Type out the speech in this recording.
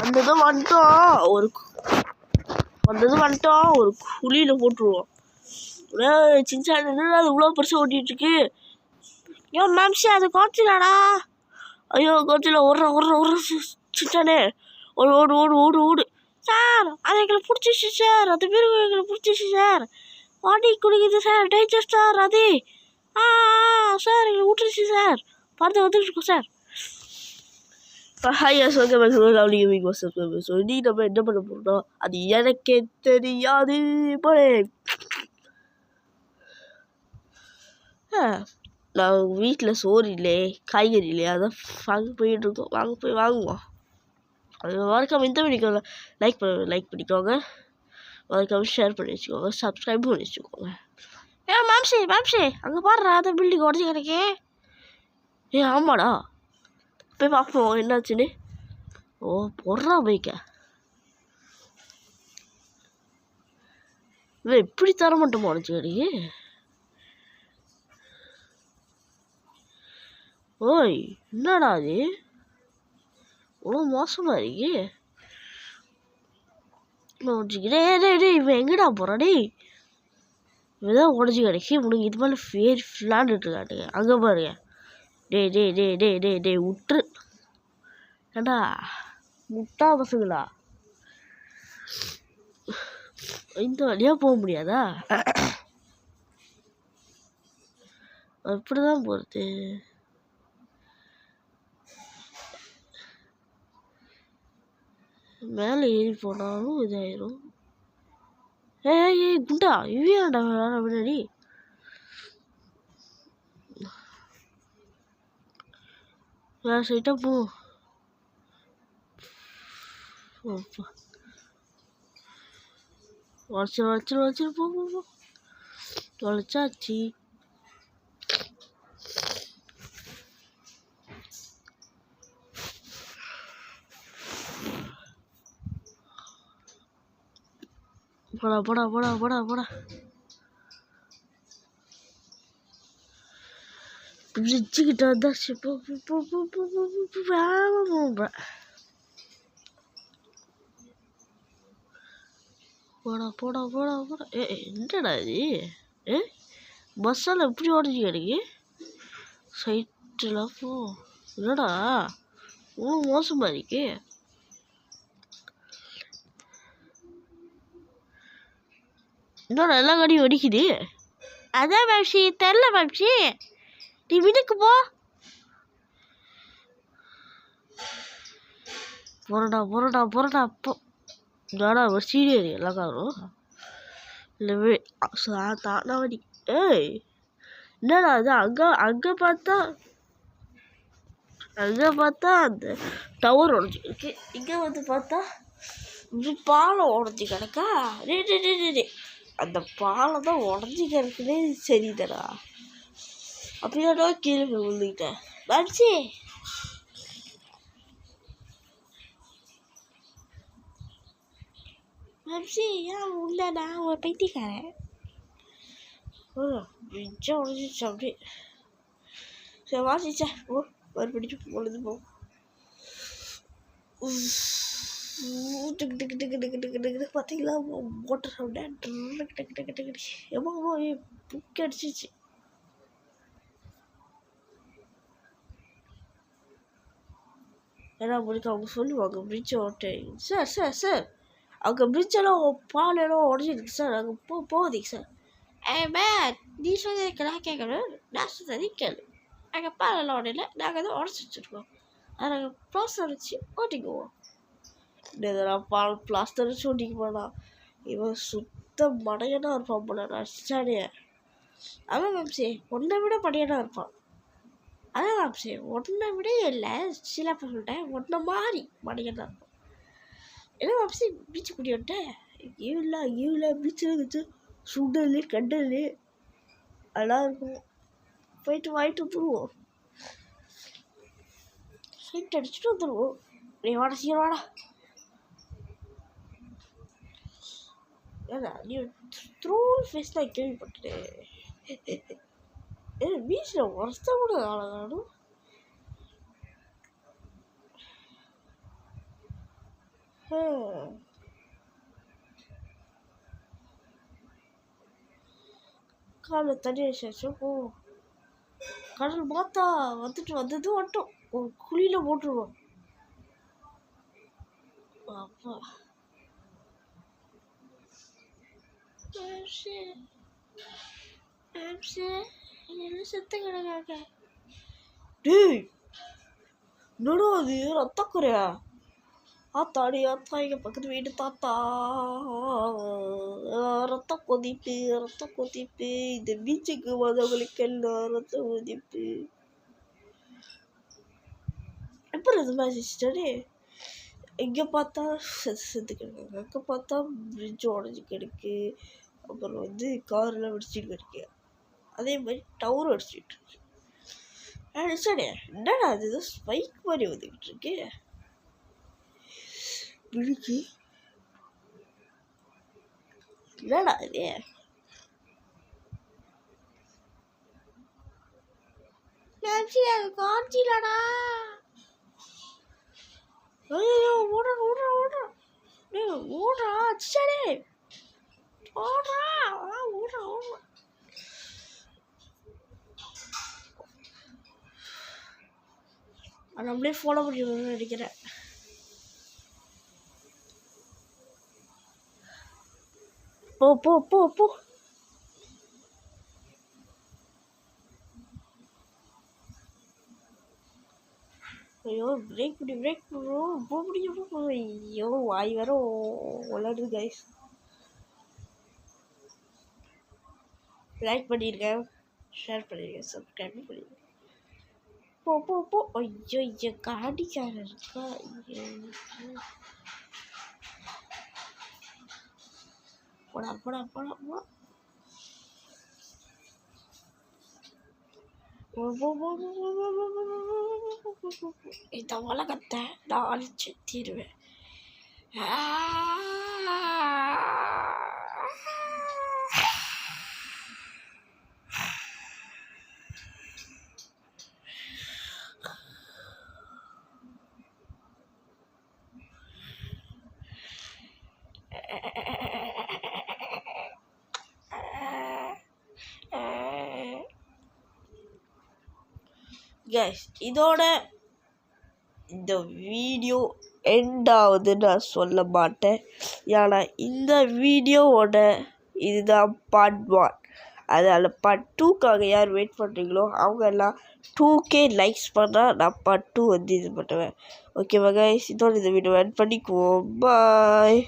வந்ததும் வந்துட்டோம் ஒரு குழியில் போட்டுருவோம். சின்சான் என்ன அது இவ்வளோ பெருசாக ஓட்டிகிட்டு இருக்கு. ஐயோ மேம்சி அது கோச்சிலாடா. ஐயோ கோச்சில ஓடுற சின்சானே ஓடு சார். அது எங்களை பிடிச்சிச்சு சார். அது பேர் எங்களை பிடிச்சிச்சு சார். வாடி குடிக்குது சார். டேஞ்சர் சார் அது. சார் எங்களை விட்டுருச்சு சார். பார்த்து வந்துட்டு இருக்கோம் சார். சொல்லி நம்ம என்ன பண்ண போறோம் அது எனக்கே தெரியாது. நான் வீட்டில் சோறு இல்லை, காய்கறி இல்லை, அதான் வாங்க போயிட்டு இருக்கோம். வாங்க போய் வாங்குவோம். அது மறக்காம இந்த வீடியோவை லைக் பண்ணிக்கோங்க. மறக்காம ஷேர் பண்ணி வச்சுக்கோங்க. சப்ஸ்கிரைப் பண்ணி வச்சுக்கோங்க. மாம்சி அங்கே பாடுறா அந்த பில்டிங் உடஞ்சி கிடைக்கே. ஆமாடா போய் பார்ப்போம் என்னாச்சுன்னு. போடுறா பைக்க. இப்படி தர மாட்டோமா உடஞ்சி கிடைக்கு. ஓய் என்னடா அது இவ்வளோ மோசமாக இருக்கு. இவன் எங்கடா போகிறான்? இவதான் உடஞ்சி கிடைக்கி. உனக்கு இது மேலே விளாண்டுட்டு இருக்காட்டுங்க. அங்கே பாருங்க. டே விட்டுரு. ஏண்டா முட்டா பசங்களா, இந்த வழியாக போக முடியாதா? அப்படிதான் போகிறது. மேலே ஏறி போனாலும் இதாயிரும். ஏய் குண்டா இவையாண்டா முன்னாடி. வேற சைட்டா போ. வச்சு போ தொலைச்சாச்சு. போடா பிரிட்ஜுக்கிட்ட வந்தாச்சு. போடா. என்னடா இது? பஸ்ஸால் எப்படி ஓடிச்சு கிடைக்கு சைட்டில் போ. என்னடா மோசமாக இருக்கு. இன்னொரு எல்லா காடியும் வெடிக்குது. அதான் மேம்சி தெரில மேம்சி. நீ வீட்டுக்கு போறடா போ. என்னடா ஒரு சீரியல் எல்லா காரும் இல்லை தானாவடி. என்னடா அது அங்கே பார்த்தா அந்த டவர் உடஞ்சி இருக்கு. இங்கே வந்து பார்த்தா பாலம் உடஞ்சி கிடக்கா. அந்த பாலம் தான் உடஞ்சி கிடக்குனே சரிதடா. அப்படியாடா கீழே விழுந்துக்கிட்டேன். மேம்சி ஏன் உள்ளடா ஒரு பைத்தியக்காரன். பிரிட்ஜா உடஞ்சிச்சு அப்படியே. சரி வாசிச்சா மறுபடியும் பொழுது போ. பார்த்தீங்களா மோட்டர் சவுண்டா புக் அடிச்சிச்சு. ஏன்னா உங்களுக்கு அவங்க சொல்லுவாங்க பிரிட்ஜை ஓட்ட. சார் அங்கே பிரிட்ஜெல்லாம் பாலெல்லாம் உடஞ்சிருக்கு சார். அங்கே போகுதுங்க சார். நீ சொன்னதுக்கு நான் கேட்கணும். நான் சொன்னது கேளு. அங்கே பாலெல்லாம் உடையில நாங்கள் தான் உடச்சி வச்சுருக்கோம். அதை நாங்கள் ப்ளாஸ்டர் வச்சு ஓட்டிக்குவோம். இதெல்லாம் பிளாஸ்டர் வச்சு ஓட்டிக்க போனால் இவன் சுத்த மடையனாக இருப்பான் போல. நடிச்சானே. அதான் மேம்சி ஒன்றை விட மடையனாக இருப்பான். அதான் மேம்சி ஒன்றை விட இல்லை சில பசங்கள்கிட்ட ஒன்றை மாறி மடையனாக இருப்பான். என்ன மேம்சி பீச்சு கூட்டி விட்டேன். ஈவில் பீச்சில் இருந்துச்சு. சுண்டல் கண்டல் அதெல்லாம் இருக்கும். போயிட்டு வாங்கிட்டு வந்துடுவோம். சைட் அடிச்சுட்டு வந்துடுவோம். நீ வாடா சீக்கிரம் வாடா. ஏன்னா நீ த்ரோல் ஃபேஸ் தான் கேள்விப்பட்டேன். பீச்சில் வருஷ கூட அழகானும். காலை தண்ணி அடிச்சாச்சு போ. கடல் பார்த்தா வந்தது மட்டும் ஒரு குழியில போட்டுருவோம். அப்பா என்ன செத்த கிடக்காங்க. டேய் என்னடா அது ரத்தக்குறையா? ஆத்தாடி ஆத்தா, எங்க பக்கத்து வீட்டு தாத்தா ரத்த கொதிப்பு. இந்த பீச்சுக்கு வந்தவங்களுக்கெல்லாம் ரத்த கொதிப்பு. எப்படி அது மாதிரி சிஸ்டரு? எங்கே பார்த்தா செத்து கிடக்காங்க, அங்கே பார்த்தா பிரிட்ஜ் உடஞ்சி கிடக்கு, அப்புறம் காரில் அடிச்சுட்டு கிடக்கு, அதே மாதிரி டவர் அடிச்சுட்டு இருக்கு. சரி, என்னடா அது ஏதோ ஸ்பைக் மாதிரி வந்துக்கிட்டு இருக்கு. பிடிக்கு என்னடா இது? காட்சிலடா. ஐயோ ஓடுறா சரி ஓடுறா. நம்மளே ஃபாலோ பண்ணி நினைக்கிறேன். போ. ஐயோ பிரேக் பண்ணுறோம். போ முடியும். ஐயோ வாய் வேற வளருது கைஸ். லைக் பண்ணியிருக்கேன், ஷேர் பண்ணியிருக்கேன், சப்ஸ்கிரைப் பண்ணியிருக்கேன். போ. ஐயோ காடிக்கார இருக்கா. ஐயோ போடா. இந்த உலகத்தை நான் அழிச்சு தீருவேன். கைஸ், இதோட இந்த வீடியோ எண்டாவது நான் சொல்ல மாட்டேன். ஏன்னா இந்த வீடியோவோட இதுதான் பார்ட் 1. அதனால் பார்ட் 2க்காக யார் வெயிட் பண்ணுறீங்களோ அவங்க எல்லாம் 2K லைக்ஸ் பண்ணால் நான் பார்ட் 2 இது பண்ணுவேன். ஓகேவா கைஸ், இதோட இந்த வீடியோ எண்ட் பண்ணிக்குவோம். பாய்.